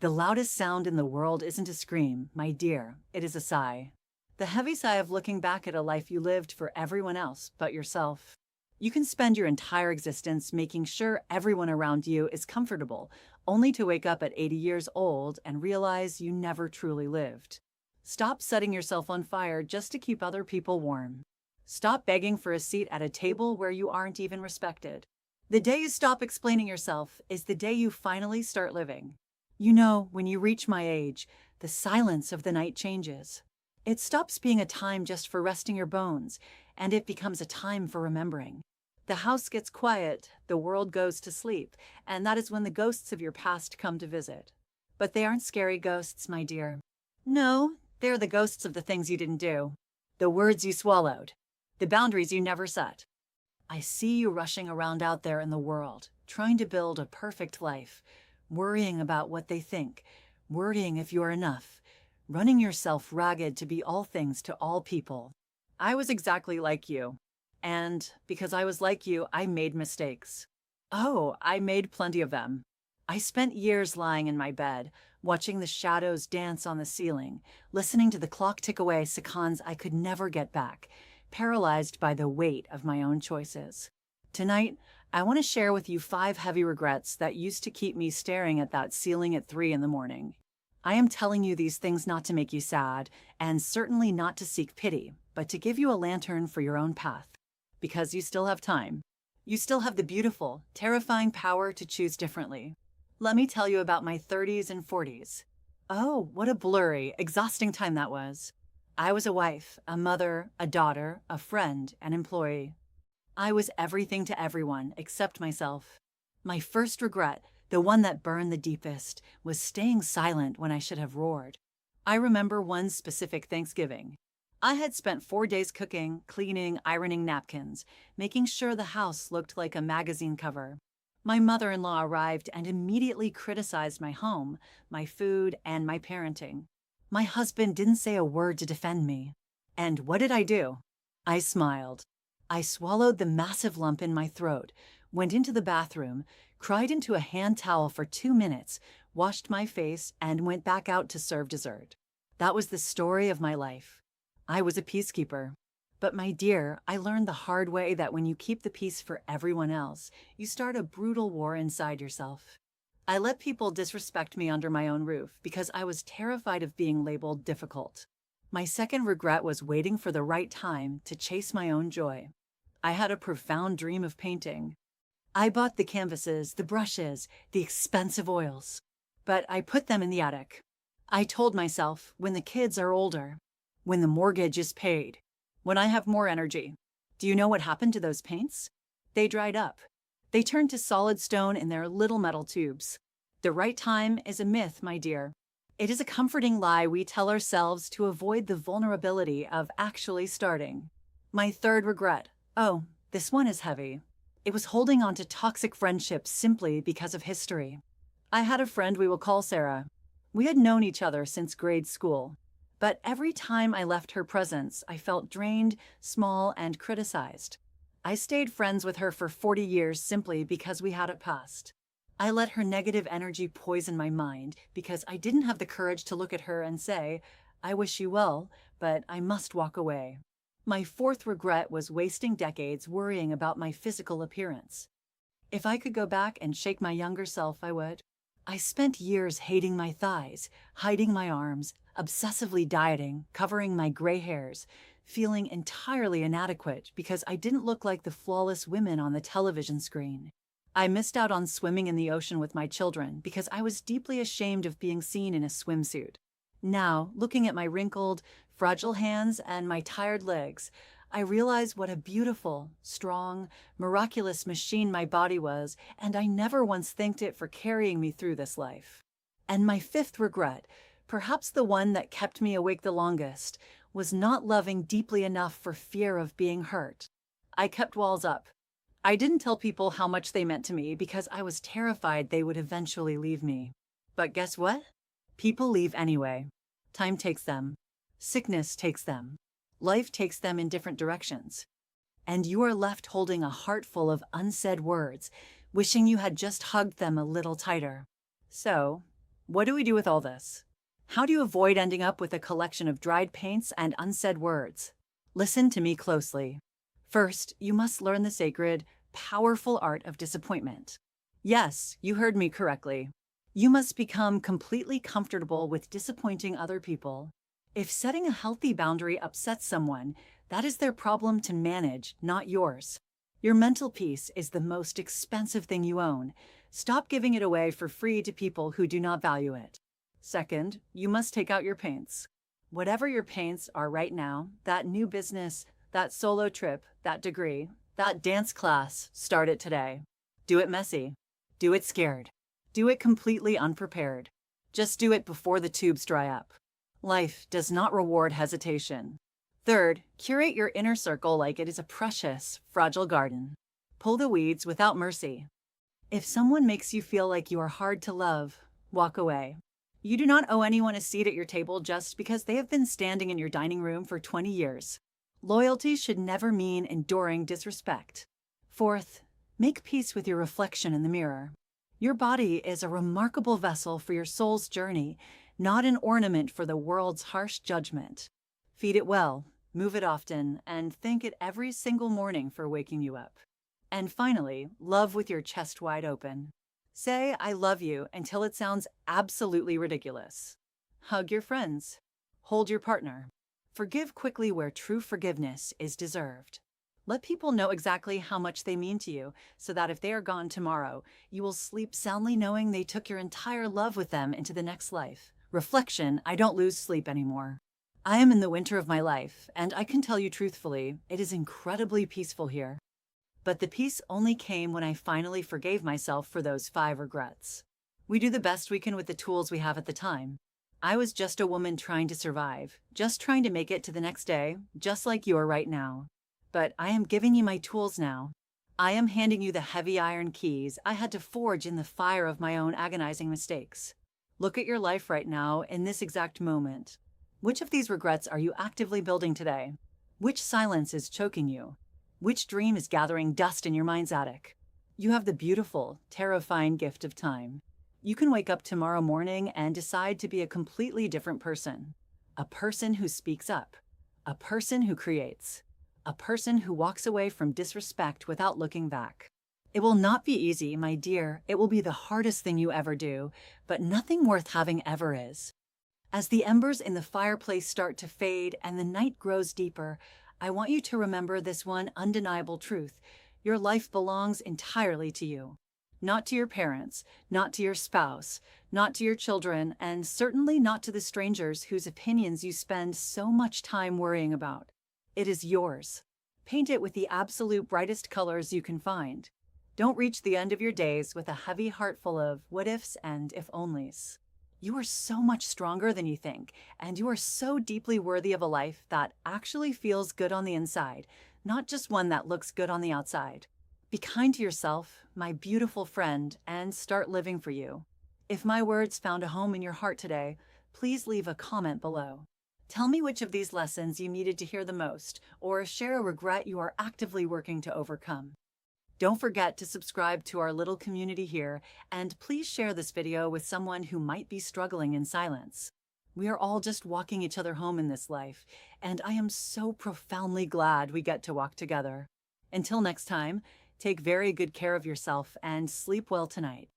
The loudest sound in the world isn't a scream, my dear, it is a sigh. The heavy sigh of looking back at a life you lived for everyone else but yourself. You can spend your entire existence making sure everyone around you is comfortable, only to wake up at 80 years old and realize you never truly lived. Stop setting yourself on fire just to keep other people warm. Stop begging for a seat at a table where you aren't even respected. The day you stop explaining yourself is the day you finally start living. You know, when you reach my age, the silence of the night changes. It stops being a time just for resting your bones, and it becomes a time for remembering. The house gets quiet, the world goes to sleep, and that is when the ghosts of your past come to visit. But they aren't scary ghosts, my dear. No, they're the ghosts of the things you didn't do, the words you swallowed, the boundaries you never set. I see you rushing around out there in the world, trying to build a perfect life, worrying about what they think, worrying if you're enough, running yourself ragged to be all things to all people. I was exactly like you. And because I was like you, I made mistakes. Oh, I made plenty of them. I spent years lying in my bed, watching the shadows dance on the ceiling, listening to the clock tick away seconds I could never get back, paralyzed by the weight of my own choices. Tonight, I want to share with you 5 heavy regrets that used to keep me staring at that ceiling at 3 in the morning. I am telling you these things not to make you sad, and certainly not to seek pity, but to give you a lantern for your own path. Because you still have time. You still have the beautiful, terrifying power to choose differently. Let me tell you about my 30s and 40s. Oh, what a blurry, exhausting time that was. I was a wife, a mother, a daughter, a friend, an employee. I was everything to everyone except myself. My first regret, the one that burned the deepest, was staying silent when I should have roared. I remember one specific Thanksgiving. I had spent 4 days cooking, cleaning, ironing napkins, making sure the house looked like a magazine cover. My mother-in-law arrived and immediately criticized my home, my food, and my parenting. My husband didn't say a word to defend me. And what did I do? I smiled. I swallowed the massive lump in my throat, went into the bathroom, cried into a hand towel for 2 minutes, washed my face, and went back out to serve dessert. That was the story of my life. I was a peacekeeper. But my dear, I learned the hard way that when you keep the peace for everyone else, you start a brutal war inside yourself. I let people disrespect me under my own roof because I was terrified of being labeled difficult. My second regret was waiting for the right time to chase my own joy. I had a profound dream of painting. I bought the canvases, the brushes, the expensive oils. But I put them in the attic. I told myself, when the kids are older, when the mortgage is paid, when I have more energy. Do you know what happened to those paints? They dried up. They turned to solid stone in their little metal tubes. The right time is a myth, my dear. It is a comforting lie we tell ourselves to avoid the vulnerability of actually starting. My third regret. Oh, this one is heavy. It was holding on to toxic friendships simply because of history. I had a friend we will call Sarah. We had known each other since grade school. But every time I left her presence, I felt drained, small, and criticized. I stayed friends with her for 40 years simply because we had it past. I let her negative energy poison my mind because I didn't have the courage to look at her and say, I wish you well, but I must walk away. My fourth regret was wasting decades worrying about my physical appearance. If I could go back and shake my younger self, I would. I spent years hating my thighs, hiding my arms, obsessively dieting, covering my gray hairs, feeling entirely inadequate because I didn't look like the flawless women on the television screen. I missed out on swimming in the ocean with my children because I was deeply ashamed of being seen in a swimsuit. Now, looking at my wrinkled, fragile hands and my tired legs, I realize what a beautiful, strong, miraculous machine my body was, and I never once thanked it for carrying me through this life. And my fifth regret, perhaps the one that kept me awake the longest, was not loving deeply enough for fear of being hurt. I kept walls up. I didn't tell people how much they meant to me because I was terrified they would eventually leave me. But guess what? People leave anyway. Time takes them. Sickness takes them. Life takes them in different directions. And you are left holding a heart full of unsaid words, wishing you had just hugged them a little tighter. So, What do we do with all this? How do you avoid ending up with a collection of dried paints and unsaid words? Listen to me closely. First, you must learn the sacred, powerful art of disappointment. Yes, you heard me correctly. You must become completely comfortable with disappointing other people. If setting a healthy boundary upsets someone, that is their problem to manage, not yours. Your mental peace is the most expensive thing you own. Stop giving it away for free to people who do not value it. Second, you must take out your paints. Whatever your paints are right now, that new business, that solo trip, that degree, that dance class, start it today. Do it messy. Do it scared. Do it completely unprepared. Just do it before the tubes dry up. Life does not reward hesitation. Third, curate your inner circle like it is a precious, fragile garden. Pull the weeds without mercy. If someone makes you feel like you are hard to love, walk away. You do not owe anyone a seat at your table just because they have been standing in your dining room for 20 years. Loyalty should never mean enduring disrespect. Fourth, make peace with your reflection in the mirror. Your body is a remarkable vessel for your soul's journey, not an ornament for the world's harsh judgment. Feed it well, move it often, and thank it every single morning for waking you up. And finally, love with your chest wide open. Say, I love you until it sounds absolutely ridiculous. Hug your friends. Hold your partner. Forgive quickly where true forgiveness is deserved. Let people know exactly how much they mean to you so that if they are gone tomorrow, you will sleep soundly knowing they took your entire love with them into the next life. Reflection, I don't lose sleep anymore. I am in the winter of my life, and I can tell you truthfully, it is incredibly peaceful here. But the peace only came when I finally forgave myself for those 5 regrets. We do the best we can with the tools we have at the time. I was just a woman trying to survive, just trying to make it to the next day, just like you are right now. But I am giving you my tools now. I am handing you the heavy iron keys I had to forge in the fire of my own agonizing mistakes. Look at your life right now in this exact moment. Which of these regrets are you actively building today? Which silence is choking you? Which dream is gathering dust in your mind's attic? You have the beautiful, terrifying gift of time. You can wake up tomorrow morning and decide to be a completely different person. A person who speaks up. A person who creates. A person who walks away from disrespect without looking back. It will not be easy, my dear. It will be the hardest thing you ever do, but nothing worth having ever is. As the embers in the fireplace start to fade and the night grows deeper, I want you to remember this one undeniable truth. Your life belongs entirely to you. Not to your parents, not to your spouse, not to your children, and certainly not to the strangers whose opinions you spend so much time worrying about. It is yours. Paint it with the absolute brightest colors you can find. Don't reach the end of your days with a heavy heart full of what-ifs and if-onlys. You are so much stronger than you think, and you are so deeply worthy of a life that actually feels good on the inside, not just one that looks good on the outside. Be kind to yourself, my beautiful friend, and start living for you. If my words found a home in your heart today, please leave a comment below. Tell me which of these lessons you needed to hear the most, or share a regret you are actively working to overcome. Don't forget to subscribe to our little community here, and please share this video with someone who might be struggling in silence. We are all just walking each other home in this life, and I am so profoundly glad we get to walk together. Until next time, take very good care of yourself and sleep well tonight.